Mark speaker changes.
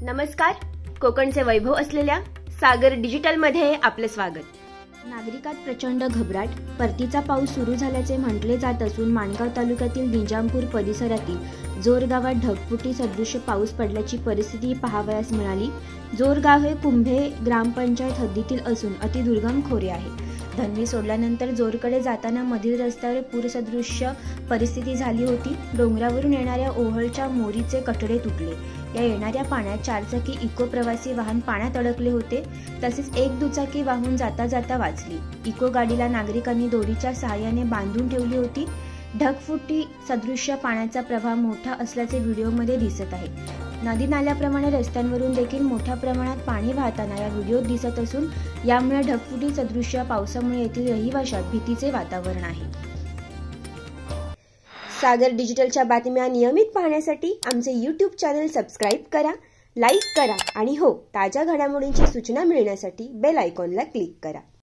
Speaker 1: नमस्कार, कोकणचे वैभव असलेल्या सागर डिजिटल मध्ये आपले स्वागत।
Speaker 2: नागरिकात प्रचंड घबराट। परतीचा पाऊस सुरू झाल्याचे म्हटले जात असून माणगाव तालुक्यातील निजामपूर परिसरातील जोर गावात ढगफुटी सदृश्य पाऊस पडल्याची परिस्थिती पाहावयास मिळाली। जोर गाव हे कुंभे ग्रामपंचायत हद्दीतील असून अतिदुर्गम खोरे आहे। धनवी सोडल्यानंतर जोरकडे जाताना मधील रस्त्यावर पूरसदृश्य परिस्थिती झाली होती। डोंगरावरून येणाऱ्या ओहळच्या मोरीचे कठडे तुटले। या येणाऱ्या पाण्यात चारचाकी इको प्रवासी वाहन पाण्यात अडकले होते, तसेच एक दुचाकी वाहून जाता जाता वाचली। इको गाडीला नागरिकांनी दोरीच्या सहाय्याने बांधून ठेवली होती। ढगफुटी सदृश्य पाण्याचा प्रवाह मोठा असल्याचे व्हिडिओमध्ये दिसत आहे। नदी नाल्याप्रमाणे रस्त्यांवरून देखील मोठ्या प्रमाणात पाणी वाहताना या व्हिडिओत दिसत असून यामुळे ढगफुटी सदृश्य पावसामुळे येथील रहिवाशात भीतीचे वातावरण आहे।
Speaker 1: सागर डिजिटलच्या बातम्या नियमित पाहण्यासाठी आमचे YouTube चॅनल सबस्क्राइब करा, लाईक करा आणि ताज्या घडामोडींची सूचना मिळण्यासाठी बेल आयकॉनला क्लिक करा।